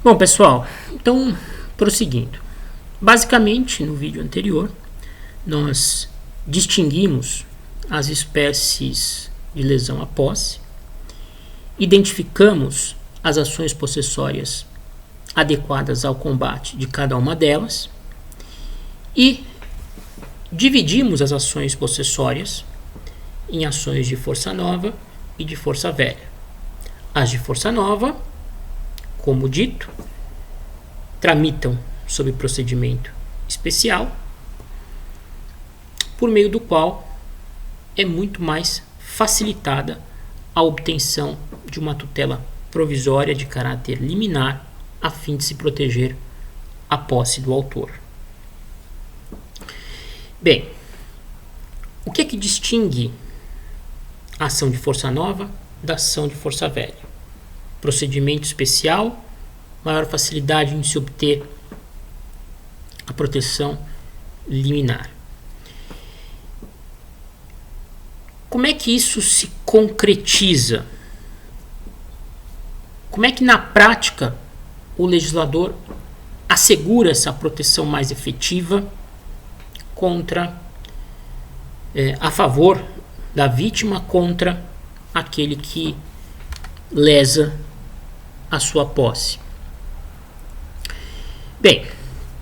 Bom, pessoal, então, prosseguindo. Basicamente, no vídeo anterior, nós distinguimos as espécies de lesão à posse, identificamos as ações possessórias adequadas ao combate de cada uma delas e dividimos as ações possessórias em ações de força nova e de força velha. As de força nova, como dito, tramitam sob procedimento especial, por meio do qual é muito mais facilitada a obtenção de uma tutela provisória de caráter liminar a fim de se proteger a posse do autor. Bem, o que é que distingue a ação de força nova da ação de força velha? Procedimento especial, maior facilidade em se obter a proteção liminar. Como é que isso se concretiza? Como é que na prática o legislador assegura essa proteção mais efetiva contra, a favor da vítima contra aquele que lesa a sua posse? Bem,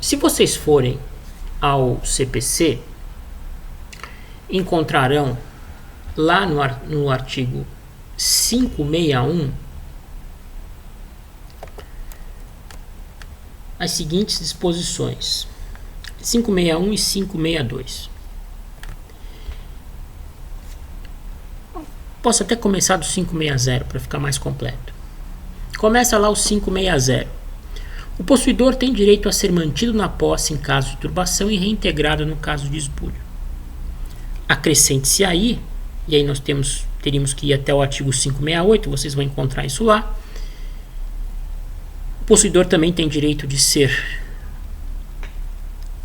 se vocês forem ao CPC, encontrarão lá no artigo 561 as seguintes disposições: 561 e 562. Posso até começar do 560 para ficar mais completo. Começa lá o 560. O possuidor tem direito a ser mantido na posse em caso de turbação e reintegrado no caso de esbulho. Acrescente-se aí, e aí nós teríamos que ir até o artigo 568, vocês vão encontrar isso lá. O possuidor também tem direito de ser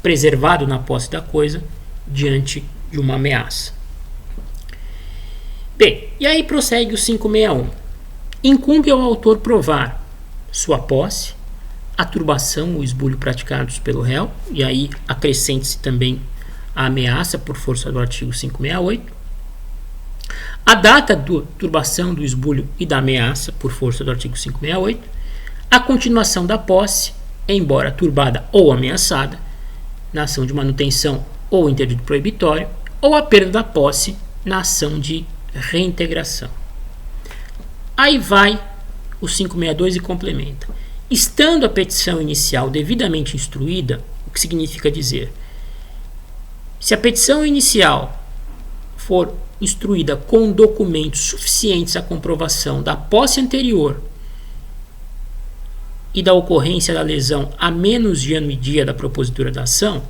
preservado na posse da coisa diante de uma ameaça. Bem, e aí prossegue o 561. Incumbe ao autor provar sua posse, a turbação ou esbulho praticados pelo réu, e aí acrescente-se também a ameaça por força do artigo 568, a data da turbação, do esbulho e da ameaça por força do artigo 568, a continuação da posse, embora turbada ou ameaçada, na ação de manutenção ou interdito proibitório, ou a perda da posse na ação de reintegração. Aí vai o 562 e complementa. Estando a petição inicial devidamente instruída, o que significa dizer? Se a petição inicial for instruída com documentos suficientes à comprovação da posse anterior e da ocorrência da lesão a menos de ano e dia da propositura da ação,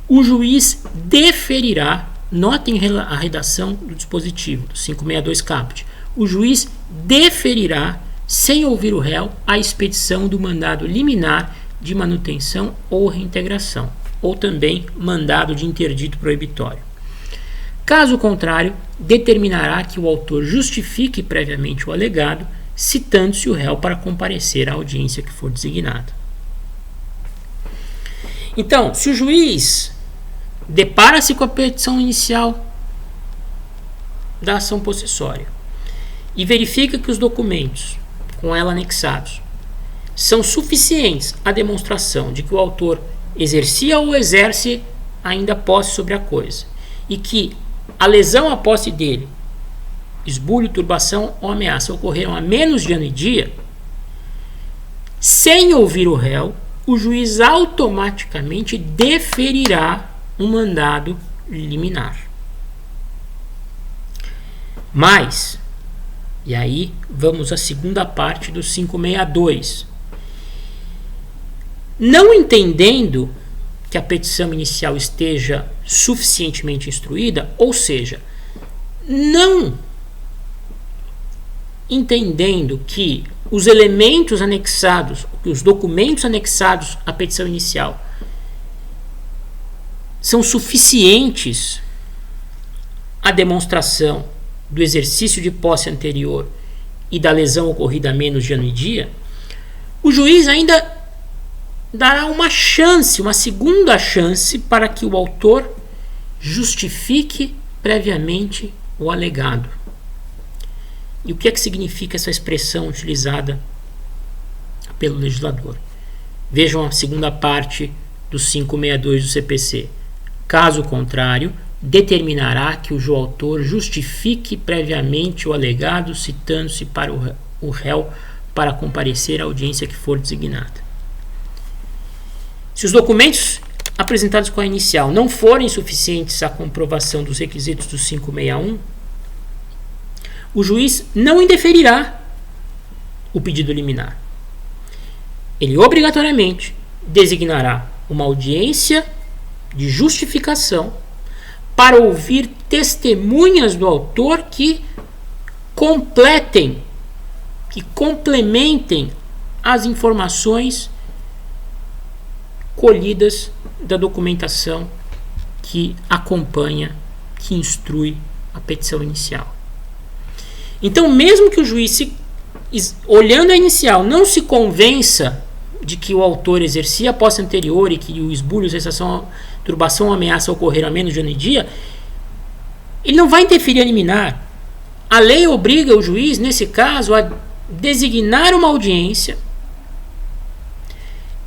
o juiz deferirá, notem a redação do dispositivo, do 562 caput, o juiz deferirá, sem ouvir o réu, a expedição do mandado liminar de manutenção ou reintegração, ou também mandado de interdito proibitório. Caso contrário, determinará que o autor justifique previamente o alegado, citando-se o réu para comparecer à audiência que for designada. Então, se o juiz depara-se com a petição inicial da ação possessória e verifica que os documentos com ela anexados são suficientes à demonstração de que o autor exercia ou exerce ainda posse sobre a coisa e que a lesão à posse dele, esbulho, turbação ou ameaça, ocorreram a menos de ano e dia, sem ouvir o réu, o juiz automaticamente deferirá um mandado liminar. Mas, e aí vamos à segunda parte do 562. Não entendendo que a petição inicial esteja suficientemente instruída, ou seja, não entendendo que os elementos anexados, os documentos anexados à petição inicial são suficientes à demonstração do exercício de posse anterior e da lesão ocorrida a menos de ano e dia, O juiz ainda dará uma chance, uma segunda chance, para que o autor justifique previamente o alegado. E o que é que significa essa expressão utilizada pelo legislador? Vejam a segunda parte do 562 do CPC. Caso contrário, determinará que o autor justifique previamente o alegado, citando-se para o réu para comparecer à audiência que for designada. Se os documentos apresentados com a inicial não forem suficientes à comprovação dos requisitos do 561, o juiz não indeferirá o pedido liminar. Ele obrigatoriamente designará uma audiência de justificação para ouvir testemunhas do autor que completem, que complementem as informações colhidas da documentação que acompanha, que instrui a petição inicial. Então, mesmo que o juiz, olhando a inicial, não se convença de que o autor exercia a posse anterior e que o esbulho, cessação, turbação ou ameaça ocorreram a menos de ano e dia, ele não vai interferir a liminar. A lei obriga o juiz, nesse caso, a designar uma audiência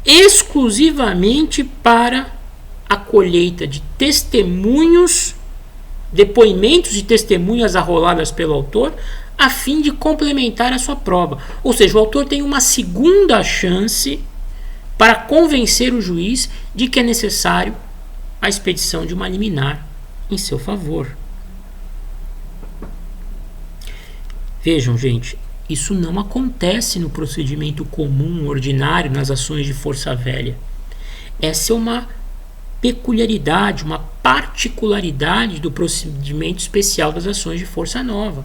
exclusivamente para a colheita de testemunhos, depoimentos de testemunhas arroladas pelo autor, a fim de complementar a sua prova. Ou seja, o autor tem uma segunda chance para convencer o juiz de que é necessário a expedição de uma liminar em seu favor. Vejam, gente, isso não acontece no procedimento comum, ordinário, nas ações de força velha. Essa é uma peculiaridade, uma particularidade do procedimento especial das ações de força nova.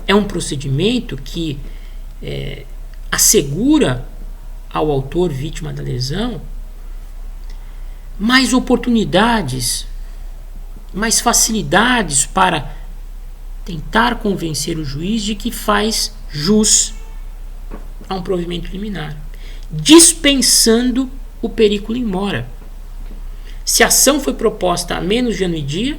É um procedimento que assegura ao autor vítima da lesão mais oportunidades, mais facilidades para tentar convencer o juiz de que faz jus a um provimento liminar, dispensando o periculum in mora. Se a ação foi proposta a menos de ano e dia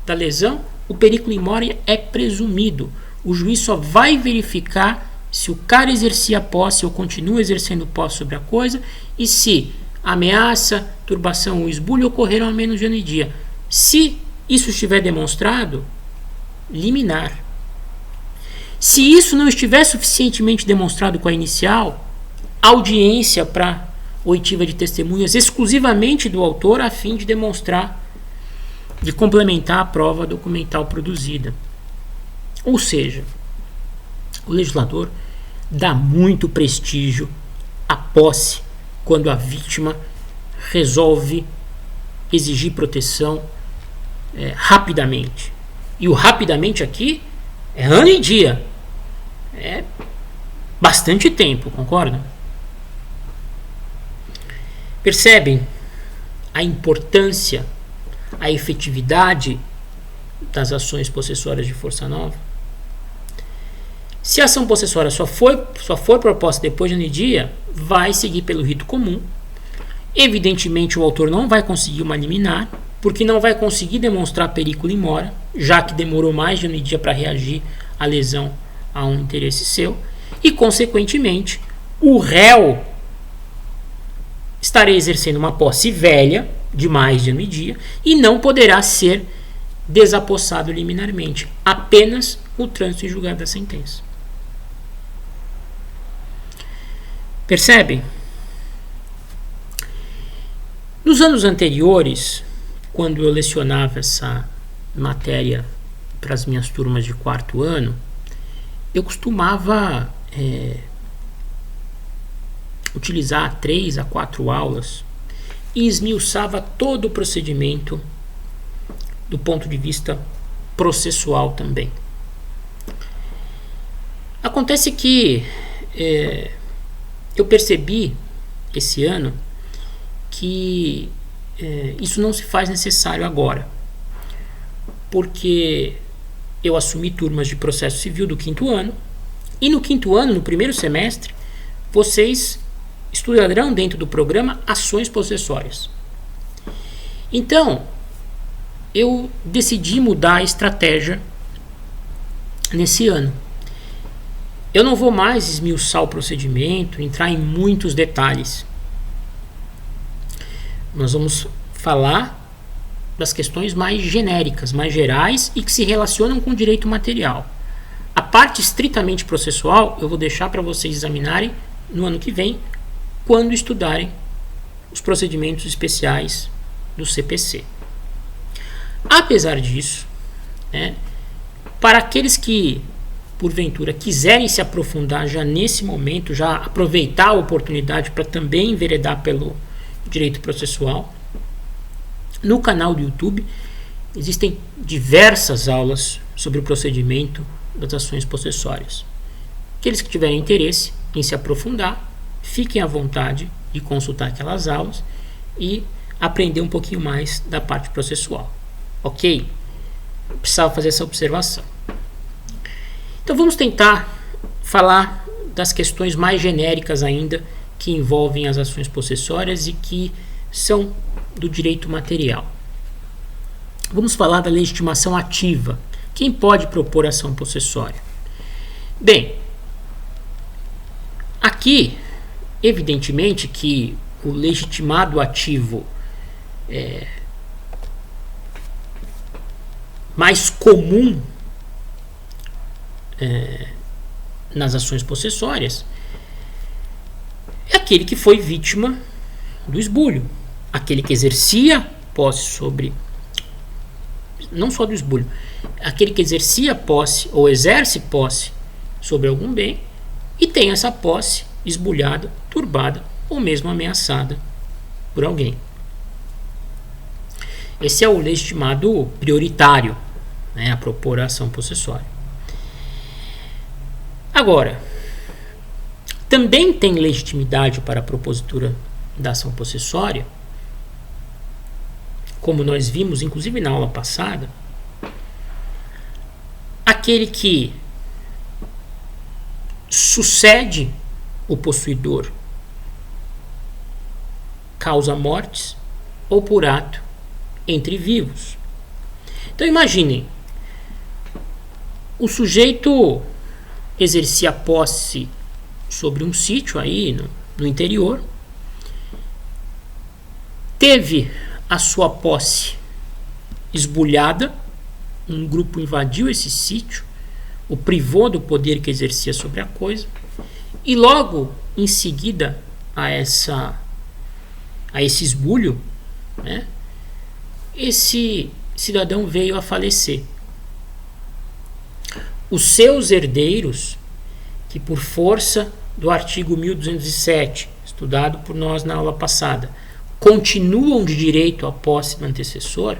da lesão, o periculum in mora é presumido. O juiz só vai verificar se o cara exercia a posse ou continua exercendo posse sobre a coisa e se a ameaça, turbação ou esbulho ocorreram a menos de ano e dia. Se isso estiver demonstrado, liminar. Se isso não estiver suficientemente demonstrado com a inicial, audiência para oitiva de testemunhas exclusivamente do autor a fim de demonstrar, de complementar a prova documental produzida. Ou seja, o legislador dá muito prestígio à posse quando a vítima resolve exigir proteção rapidamente. E o rapidamente aqui é ano e dia. É bastante tempo, concordam? Percebem a importância, a efetividade das ações possessórias de força nova? Se a ação possessória só for proposta depois de ano e dia, vai seguir pelo rito comum. Evidentemente, o autor não vai conseguir uma liminar, porque não vai conseguir demonstrar periculum in mora, já que demorou mais de ano e dia para reagir à lesão a um interesse seu, e, consequentemente, o réu estará exercendo uma posse velha, de mais de ano e dia, e não poderá ser desapossado liminarmente, apenas o trânsito em julgado da sentença. Percebem? Nos anos anteriores, quando eu lecionava essa matéria para as minhas turmas de quarto ano, eu costumava utilizar 3 a 4 aulas e esmiuçava todo o procedimento do ponto de vista processual também. Acontece que eu percebi esse ano que isso não se faz necessário agora, porque eu assumi turmas de processo civil do 5º ano, e no 5º ano, no primeiro semestre, vocês estudarão dentro do programa ações possessórias. Então, eu decidi mudar a estratégia nesse ano. Eu não vou mais esmiuçar o procedimento, entrar em muitos detalhes. Nós vamos falar das questões mais genéricas, mais gerais e que se relacionam com o direito material. A parte estritamente processual eu vou deixar para vocês examinarem no ano que vem, quando estudarem os procedimentos especiais do CPC. Apesar disso, para aqueles que porventura quiserem se aprofundar já nesse momento, já aproveitar a oportunidade para também enveredar pelo direito processual, no canal do YouTube existem diversas aulas sobre o procedimento das ações possessórias. Aqueles que tiverem interesse em se aprofundar, fiquem à vontade de consultar aquelas aulas e aprender um pouquinho mais da parte processual. Ok? Eu precisava fazer essa observação. Então vamos tentar falar das questões mais genéricas ainda que envolvem as ações possessórias e que são do direito material. Vamos falar da legitimação ativa. Quem pode propor ação possessória? Bem, aqui, evidentemente que o legitimado ativo mais comum nas ações possessórias é aquele que foi vítima do esbulho, aquele que exercia posse sobre, não só do esbulho, aquele que exercia posse ou exerce posse sobre algum bem e tem essa posse esbulhada, turbada ou mesmo ameaçada por alguém. Esse é o legitimado prioritário, a propor a ação possessória. Agora, também tem legitimidade para a propositura da ação possessória, como nós vimos, inclusive na aula passada, aquele que sucede o possuidor causa mortes ou por ato entre vivos. Então imaginem, o sujeito exercia posse sobre um sítio aí no interior, teve a sua posse esbulhada, um grupo invadiu esse sítio, o privou do poder que exercia sobre a coisa, e logo em seguida a esse esbulho, esse cidadão veio a falecer. Os seus herdeiros, que por força do artigo 1207, estudado por nós na aula passada, continuam de direito à posse do antecessor,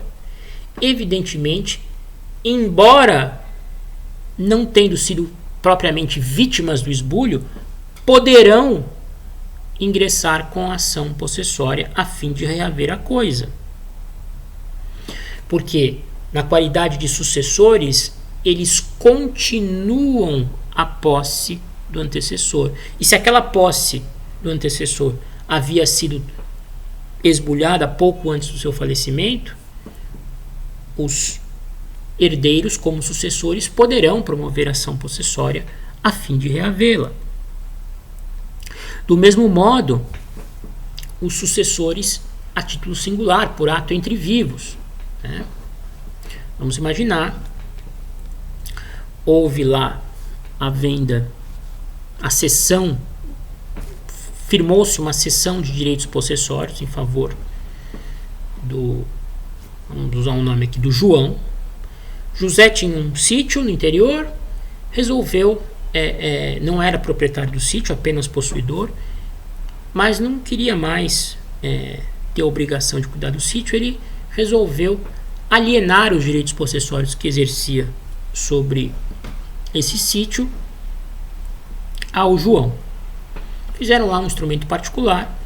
evidentemente, embora não tendo sido propriamente vítimas do esbulho, poderão ingressar com ação possessória a fim de reaver a coisa. Porque, na qualidade de sucessores, eles continuam a posse do antecessor. E se aquela posse do antecessor havia sido esbulhada pouco antes do seu falecimento, os herdeiros, como sucessores, poderão promover ação possessória a fim de reavê-la. Do mesmo modo, os sucessores a título singular, por ato entre vivos. Vamos imaginar, houve lá a venda, a cessão, firmou-se uma cessão de direitos possessórios em favor do, vamos usar um nome aqui, do João. José tinha um sítio no interior, resolveu, não era proprietário do sítio, apenas possuidor, mas não queria mais ter a obrigação de cuidar do sítio. Ele resolveu alienar os direitos possessórios que exercia sobre esse sítio ao João. Fizeram lá um instrumento particular,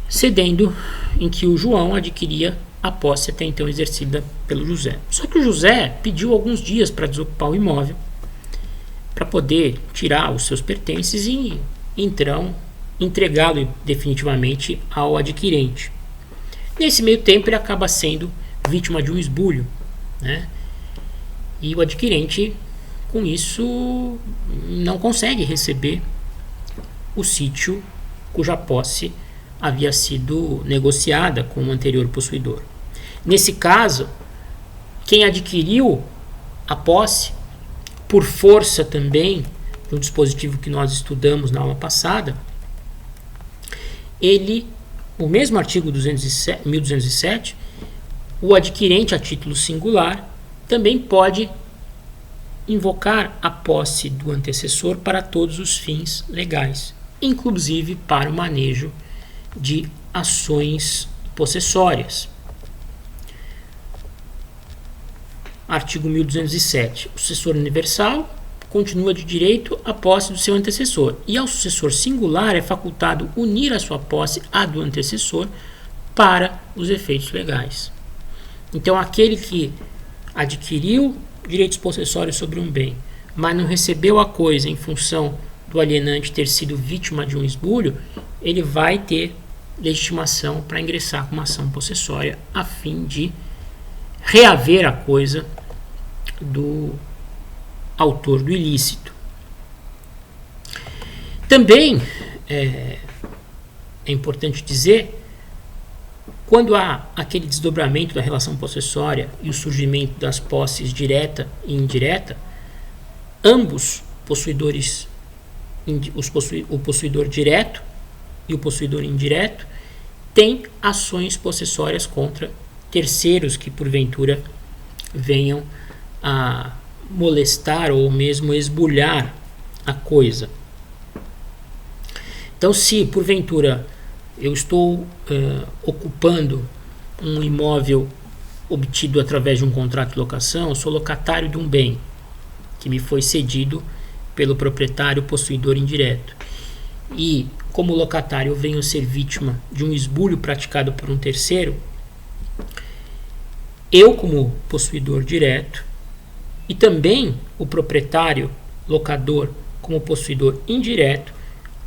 cedendo em que o João adquiria a posse até então exercida pelo José. Só que o José pediu alguns dias para desocupar o imóvel, para poder tirar os seus pertences e então entregá-lo definitivamente ao adquirente. Nesse meio tempo ele acaba sendo vítima de um esbulho, né? E o adquirente, com isso, não consegue receber o sítio cuja posse havia sido negociada com o anterior possuidor. Nesse caso, quem adquiriu a posse, por força também do dispositivo que nós estudamos na aula passada, o mesmo artigo 1207, o adquirente a título singular também pode invocar a posse do antecessor para todos os fins legais, inclusive para o manejo de ações possessórias. Artigo 1207. O sucessor universal continua de direito à posse do seu antecessor, e ao sucessor singular é facultado unir a sua posse à do antecessor para os efeitos legais. Então, aquele que adquiriu direitos possessórios sobre um bem, mas não recebeu a coisa em função do alienante ter sido vítima de um esbulho, ele vai ter legitimação para ingressar com uma ação possessória a fim de reaver a coisa do autor do ilícito. Também é importante dizer, quando há aquele desdobramento da relação possessória e o surgimento das posses direta e indireta, ambos possuidores, o possuidor direto e o possuidor indireto, têm ações possessórias contra terceiros que porventura venham a molestar ou mesmo esbulhar a coisa. Então, se porventura eu estou ocupando um imóvel obtido através de um contrato de locação, eu sou locatário de um bem que me foi cedido pelo proprietário possuidor indireto. E, como locatário, eu venho a ser vítima de um esbulho praticado por um terceiro, eu, como possuidor direto, e também o proprietário, locador, como possuidor indireto,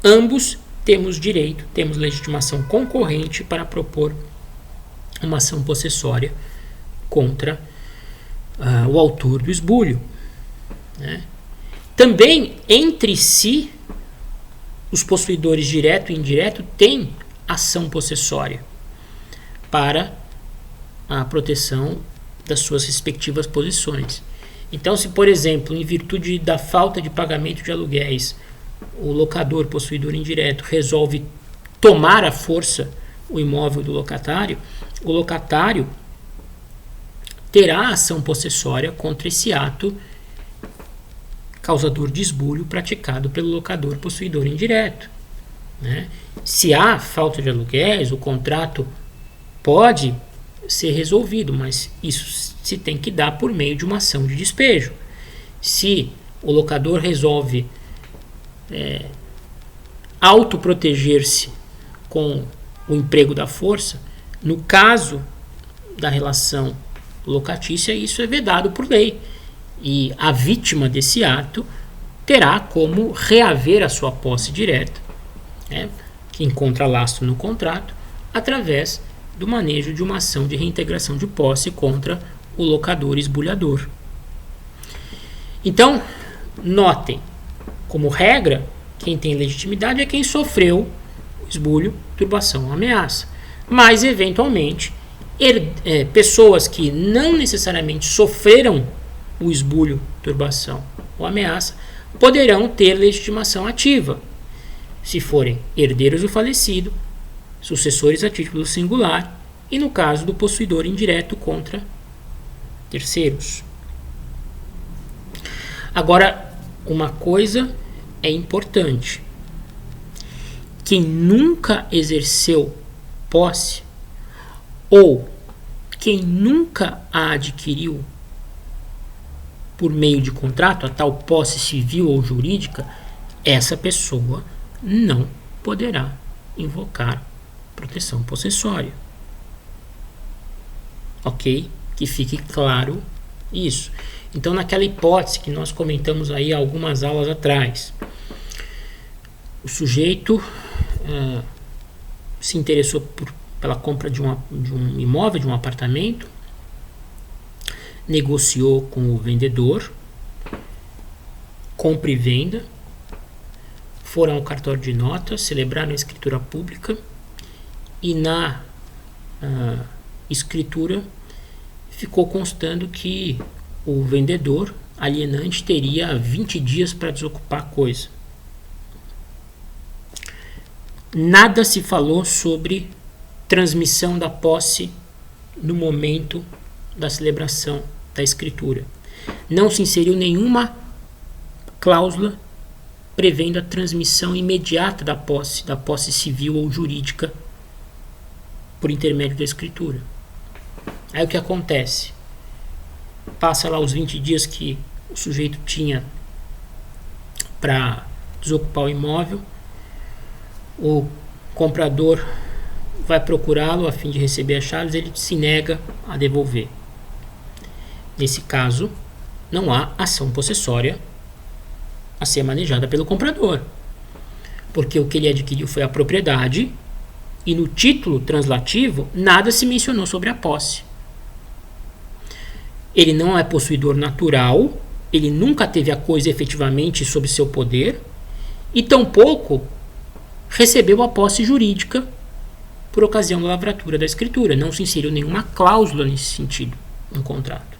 ambos temos direito, temos legitimação concorrente para propor uma ação possessória contra o autor do esbulho, né? Também, entre si, os possuidores direto e indireto têm ação possessória para a proteção das suas respectivas posições. Então, se, por exemplo, em virtude da falta de pagamento de aluguéis, o locador, possuidor indireto, resolve tomar à força o imóvel do locatário, o locatário terá ação possessória contra esse ato causador de esbulho praticado pelo locador, possuidor indireto, né? Se há falta de aluguéis, o contrato pode ser resolvido, mas isso se tem que dar por meio de uma ação de despejo. Se o locador resolve autoproteger-se com o emprego da força, no caso da relação locatícia, isso é vedado por lei. E a vítima desse ato terá como reaver a sua posse direta, né, que encontra lastro no contrato, através do manejo de uma ação de reintegração de posse contra o locador esbulhador. Então, notem, como regra, quem tem legitimidade é quem sofreu esbulho, turbação ou ameaça. Mas, eventualmente, pessoas que não necessariamente sofreram o esbulho, turbação ou ameaça poderão ter legitimação ativa, se forem herdeiros do falecido, sucessores a título singular e, no caso do possuidor indireto, contra terceiros. Agora, uma coisa é importante: quem nunca exerceu posse ou quem nunca a adquiriu por meio de contrato, a tal posse civil ou jurídica, essa pessoa não poderá invocar proteção possessória. Ok? Que fique claro isso. Então, naquela hipótese que nós comentamos aí algumas aulas atrás, O sujeito se interessou pela compra de um imóvel, de um apartamento, negociou com o vendedor, compra e venda, foram ao cartório de notas, celebraram a escritura pública e na escritura ficou constando que o vendedor alienante teria 20 dias para desocupar a coisa. Nada se falou sobre transmissão da posse no momento da celebração da escritura. Não se inseriu nenhuma cláusula prevendo a transmissão imediata da posse civil ou jurídica por intermédio da escritura. Aí o que acontece? Passa lá os 20 dias que o sujeito tinha para desocupar o imóvel, o comprador vai procurá-lo a fim de receber as chaves, ele se nega a devolver. Nesse caso, não há ação possessória a ser manejada pelo comprador, porque o que ele adquiriu foi a propriedade e no título translativo nada se mencionou sobre a posse. Ele não é possuidor natural, ele nunca teve a coisa efetivamente sob seu poder e tampouco recebeu a posse jurídica por ocasião da lavratura da escritura. Não se inseriu nenhuma cláusula nesse sentido no contrato.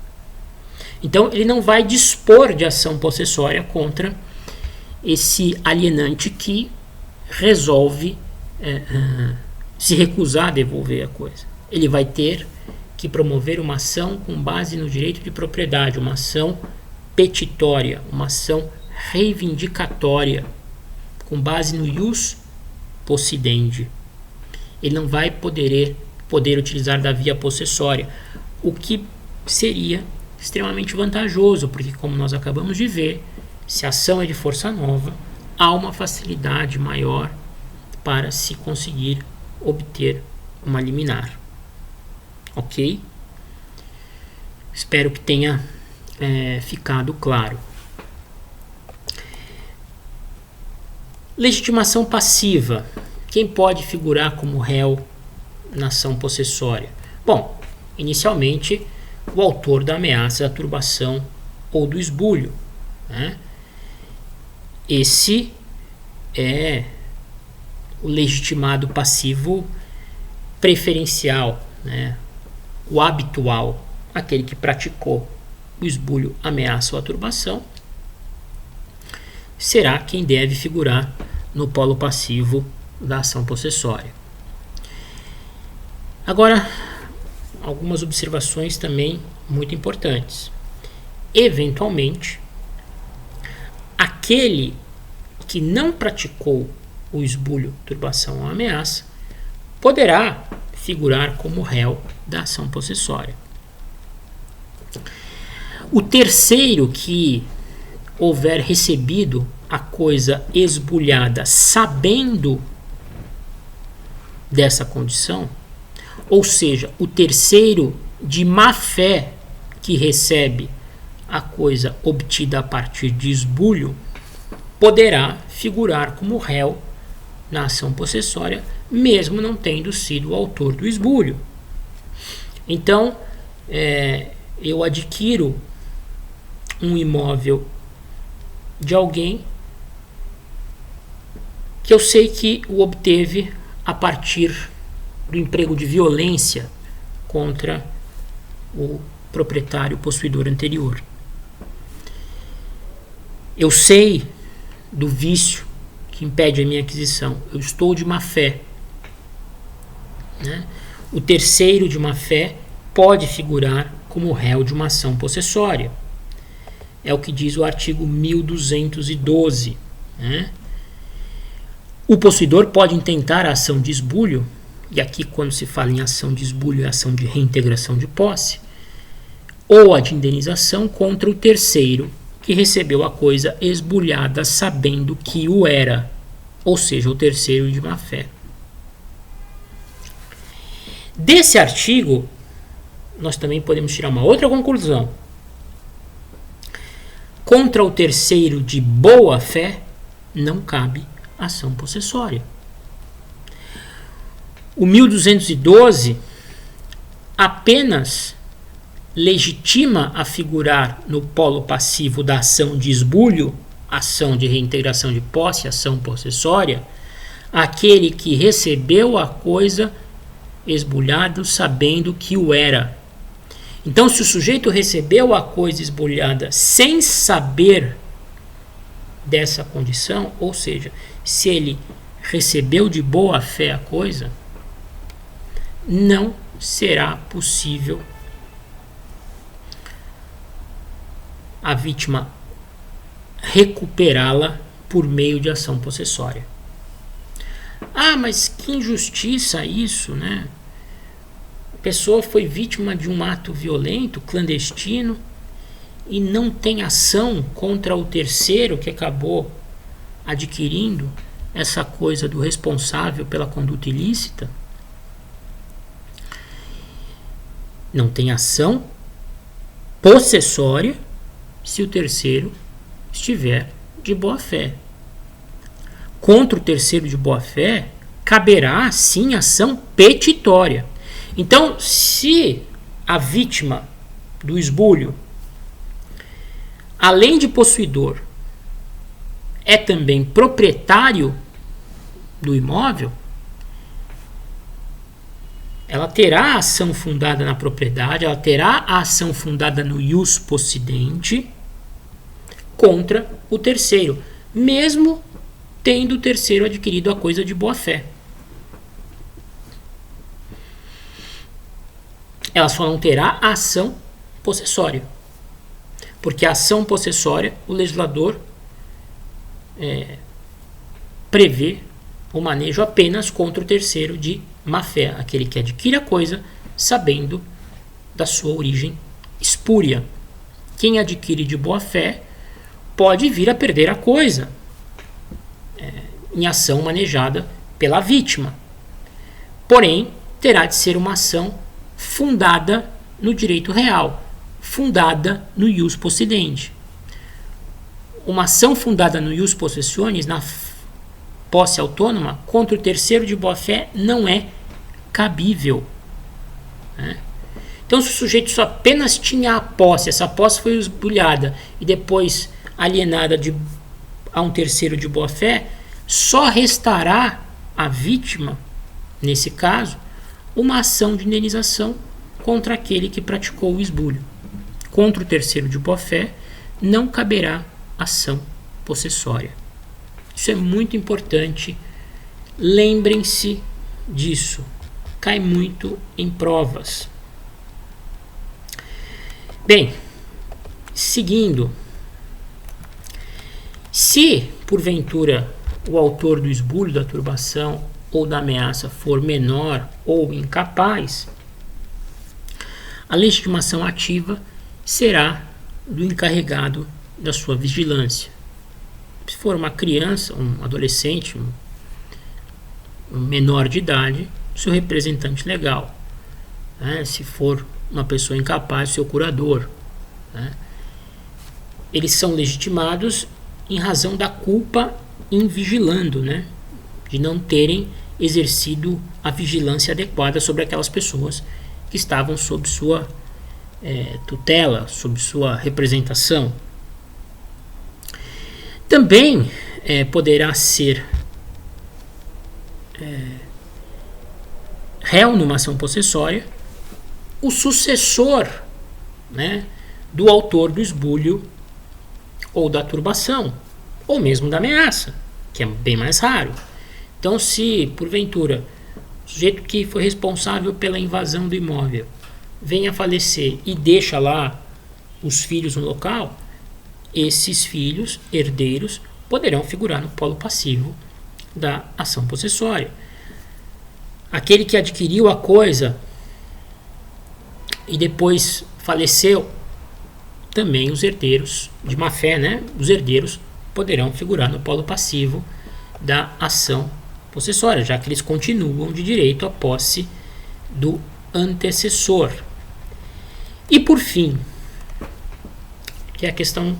Então, ele não vai dispor de ação possessória contra esse alienante que resolve se recusar a devolver a coisa. Ele vai ter que promover uma ação com base no direito de propriedade, uma ação petitória, uma ação reivindicatória, com base no ius possidendi. Ele não vai poder utilizar da via possessória, o que seria extremamente vantajoso, porque, como nós acabamos de ver, se a ação é de força nova, há uma facilidade maior para se conseguir obter uma liminar. Ok? Espero que tenha ficado claro. Legitimação passiva. Quem pode figurar como réu na ação possessória? Bom, inicialmente, o autor da ameaça, da turbação ou do esbulho, né? Esse é o legitimado passivo preferencial, né? O habitual, aquele que praticou o esbulho, ameaça ou a turbação, será quem deve figurar no polo passivo da ação possessória. Agora, algumas observações também muito importantes. Eventualmente, aquele que não praticou o esbulho, turbação ou ameaça poderá figurar como réu da ação possessória. O terceiro que houver recebido a coisa esbulhada sabendo dessa condição, ou seja, o terceiro de má fé que recebe a coisa obtida a partir de esbulho, poderá figurar como réu na ação possessória, mesmo não tendo sido o autor do esbulho. Então, eu adquiro um imóvel de alguém que eu sei que o obteve a partir do emprego de violência contra o proprietário possuidor anterior. Eu sei do vício que impede a minha aquisição. Eu estou de má fé, né? O terceiro de má fé pode figurar como réu de uma ação possessória. É o que diz o artigo 1212, né? O possuidor pode intentar a ação de esbulho, e aqui quando se fala em ação de esbulho é ação de reintegração de posse, ou a de indenização contra o terceiro que recebeu a coisa esbulhada sabendo que o era, ou seja, o terceiro de má fé. Desse artigo, nós também podemos tirar uma outra conclusão. Contra o terceiro de boa fé, não cabe ação possessória. O 1212 apenas legitima a figurar no polo passivo da ação de esbulho, ação de reintegração de posse, ação possessória, aquele que recebeu a coisa esbulhada sabendo que o era. Então, se o sujeito recebeu a coisa esbulhada sem saber dessa condição, ou seja, se ele recebeu de boa fé a coisa, não será possível a vítima recuperá-la por meio de ação possessória. Ah, mas que injustiça isso, né? A pessoa foi vítima de um ato violento, clandestino, e não tem ação contra o terceiro que acabou adquirindo essa coisa do responsável pela conduta ilícita. Não tem ação possessória se o terceiro estiver de boa fé. Contra o terceiro de boa fé, caberá sim ação petitória. Então, se a vítima do esbulho, além de possuidor, é também proprietário do imóvel, ela terá a ação fundada na propriedade, ela terá a ação fundada no ius possidente contra o terceiro, mesmo tendo o terceiro adquirido a coisa de boa fé. Ela só não terá a ação possessória, porque a ação possessória, o legislador prevê o manejo apenas contra o terceiro de má fé, aquele que adquire a coisa sabendo da sua origem espúria. Quem adquire de boa fé pode vir a perder a coisa em ação manejada pela vítima. Porém, terá de ser uma ação fundada no direito real, fundada no ius possidente. Uma ação fundada no ius possessionis, na posse autônoma, contra o terceiro de boa fé não é cabível. Né? Então, se o sujeito só apenas tinha a posse, essa posse foi esbulhada e depois alienada a um terceiro de boa fé, só restará à vítima, nesse caso, uma ação de indenização contra aquele que praticou o esbulho. Contra o terceiro de boa fé não caberá ação possessória. Isso é muito importante. Lembrem-se disso. Cai muito em provas. Bem, seguindo. Se, porventura, o autor do esbulho, da turbação ou da ameaça for menor ou incapaz, a legitimação ativa será do encarregado da sua vigilância. Se for uma criança, um adolescente, um menor de idade, seu representante legal. Né? Se for uma pessoa incapaz, seu curador. Né? Eles são legitimados em razão da culpa invigilando, né? De não terem exercido a vigilância adequada sobre aquelas pessoas que estavam sob sua tutela, sob sua representação. Também poderá ser réu numa ação possessória o sucessor, né, do autor do esbulho ou da turbação, ou mesmo da ameaça, que é bem mais raro. Então, se porventura o sujeito que foi responsável pela invasão do imóvel vem a falecer e deixa lá os filhos no local, esses filhos, herdeiros, poderão figurar no polo passivo da ação possessória. Aquele que adquiriu a coisa e depois faleceu, também os herdeiros de má fé, né? Os herdeiros poderão figurar no polo passivo da ação possessória, já que eles continuam de direito à posse do antecessor. E por fim, que é a questão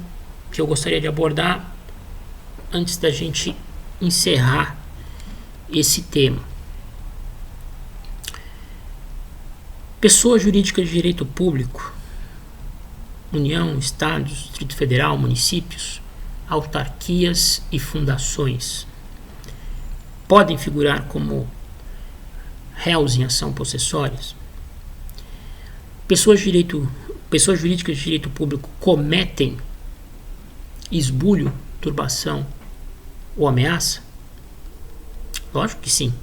que eu gostaria de abordar antes da gente encerrar esse tema. Pessoa jurídica de direito público, União, Estados, Distrito Federal, municípios, autarquias e fundações podem figurar como réus em ação possessórias. Pessoas jurídicas de direito público cometem esbulho, turbação ou ameaça? Lógico que sim,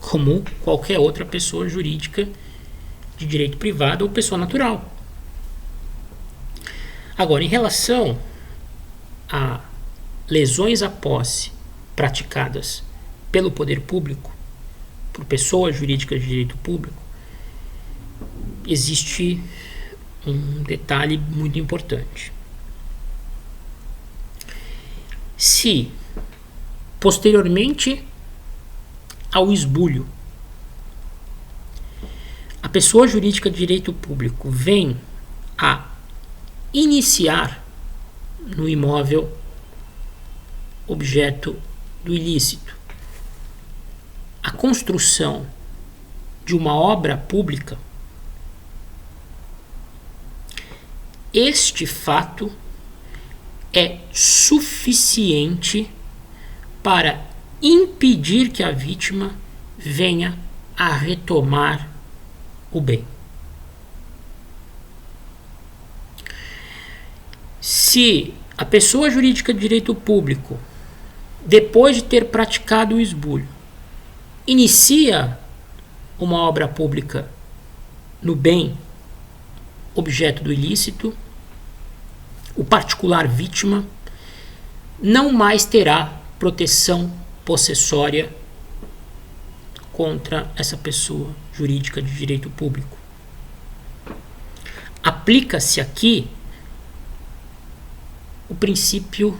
como qualquer outra pessoa jurídica de direito privado ou pessoa natural. Agora, em relação a lesões à posse praticadas pelo poder público, por pessoas jurídicas de direito público, existe um detalhe muito importante. Se, posteriormente ao esbulho, a pessoa jurídica de direito público vem a iniciar no imóvel objeto do ilícito a construção de uma obra pública, este fato é suficiente para impedir que a vítima venha a retomar o bem. Se a pessoa jurídica de direito público, depois de ter praticado o esbulho, inicia uma obra pública no bem objeto do ilícito, o particular vítima não mais terá proteção possessória contra essa pessoa jurídica de direito público. Aplica-se aqui o princípio,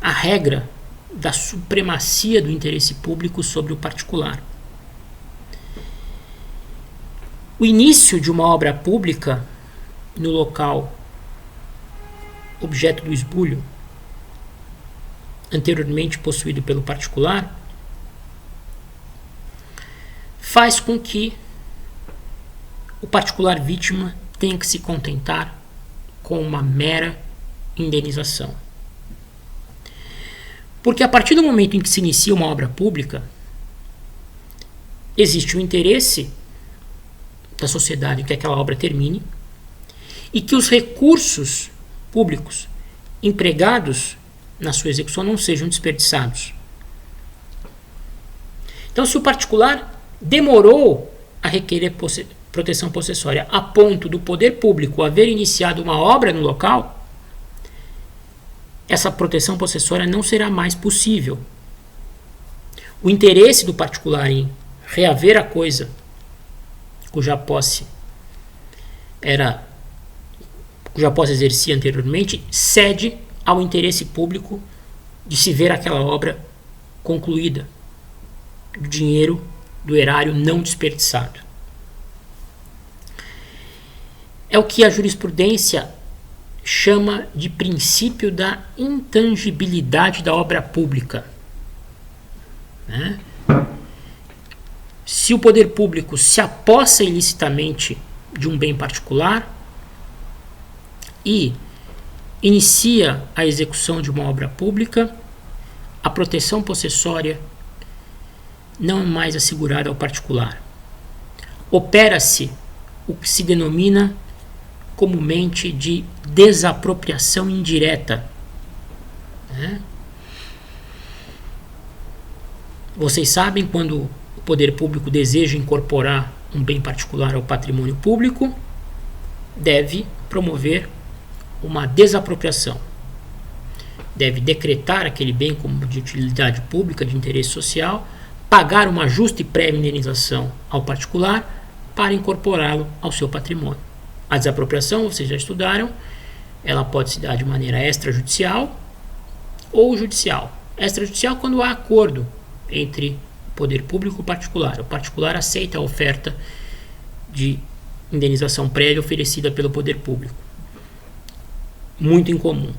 a regra da supremacia do interesse público sobre o particular. O início de uma obra pública no local objeto do esbulho, anteriormente possuído pelo particular, faz com que o particular vítima tenha que se contentar com uma mera indenização. Porque a partir do momento em que se inicia uma obra pública, existe o interesse da sociedade em que aquela obra termine e que os recursos públicos empregados na sua execução não sejam desperdiçados. Então, se o particular demorou a requerer proteção possessória a ponto do poder público haver iniciado uma obra no local, essa proteção possessória não será mais possível. O interesse do particular em reaver a coisa cuja posse exercia anteriormente cede ao interesse público de se ver aquela obra concluída, do dinheiro do erário não desperdiçado. É o que a jurisprudência chama de princípio da intangibilidade da obra pública. Né? Se o poder público se apossa ilicitamente de um bem particular e inicia a execução de uma obra pública, a proteção possessória não é mais assegurada ao particular. Opera-se o que se denomina comumente de desapropriação indireta. Né? Vocês sabem, quando o poder público deseja incorporar um bem particular ao patrimônio público, deve promover uma desapropriação. Deve decretar aquele bem como de utilidade pública, de interesse social, pagar uma justa e prévia indenização ao particular para incorporá-lo ao seu patrimônio. A desapropriação, vocês já estudaram, ela pode se dar de maneira extrajudicial ou judicial. Extrajudicial quando há acordo entre o poder público e o particular. O particular aceita a oferta de indenização prévia oferecida pelo poder público. Muito incomum.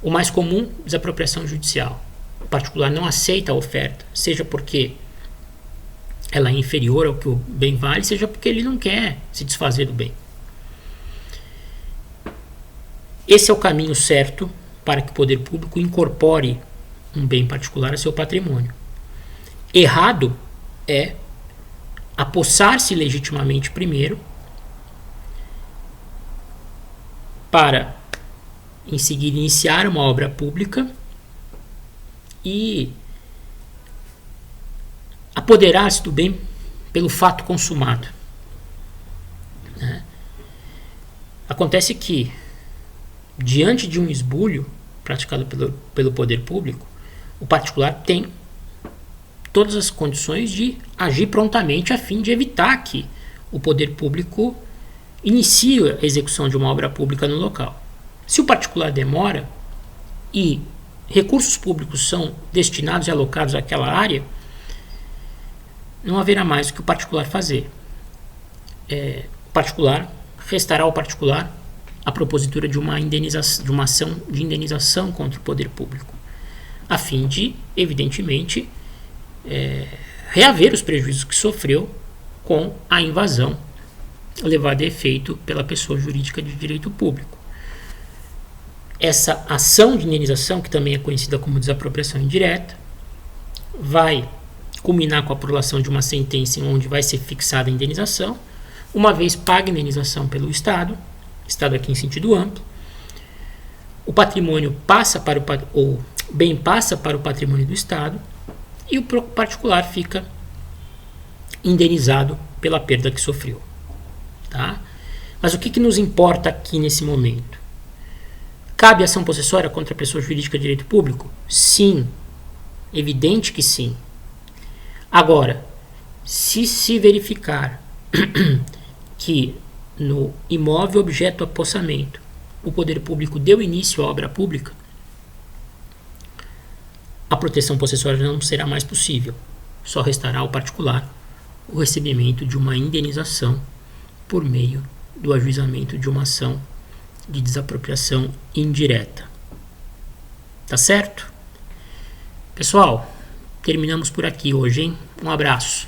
O mais comum, desapropriação judicial. o particular não aceita a oferta, seja porque ela é inferior ao que o bem vale, seja porque ele não quer se desfazer do bem. Esse é o caminho certo para que o poder público incorpore um bem particular a seu patrimônio. Errado é apossar-se legitimamente primeiro para, em seguida, iniciar uma obra pública e apoderar-se do bem pelo fato consumado. Acontece que, diante de um esbulho praticado pelo poder público, o particular tem todas as condições de agir prontamente a fim de evitar que o poder público inicie a execução de uma obra pública no local. Se o particular demora e recursos públicos são destinados e alocados àquela área, não haverá mais o que o particular fazer. Restará ao particular a propositura de uma ação de indenização contra o poder público, a fim de, evidentemente, reaver os prejuízos que sofreu com a invasão levada a efeito pela pessoa jurídica de direito público. Essa ação de indenização, que também é conhecida como desapropriação indireta, vai culminar com a prolação de uma sentença em onde vai ser fixada a indenização. Uma vez paga a indenização pelo Estado aqui em sentido amplo, o patrimônio o bem passa para o patrimônio do Estado e o particular fica indenizado pela perda que sofreu. Tá? Mas o que nos importa aqui nesse momento? Cabe ação possessória contra a pessoa jurídica de direito público? Sim, evidente que sim. Agora, se verificar que no imóvel objeto do apossamento o poder público deu início à obra pública, a proteção possessória não será mais possível. Só restará ao particular o recebimento de uma indenização por meio do ajuizamento de uma ação de desapropriação indireta. Tá certo? Pessoal, terminamos por aqui hoje, hein? Um abraço.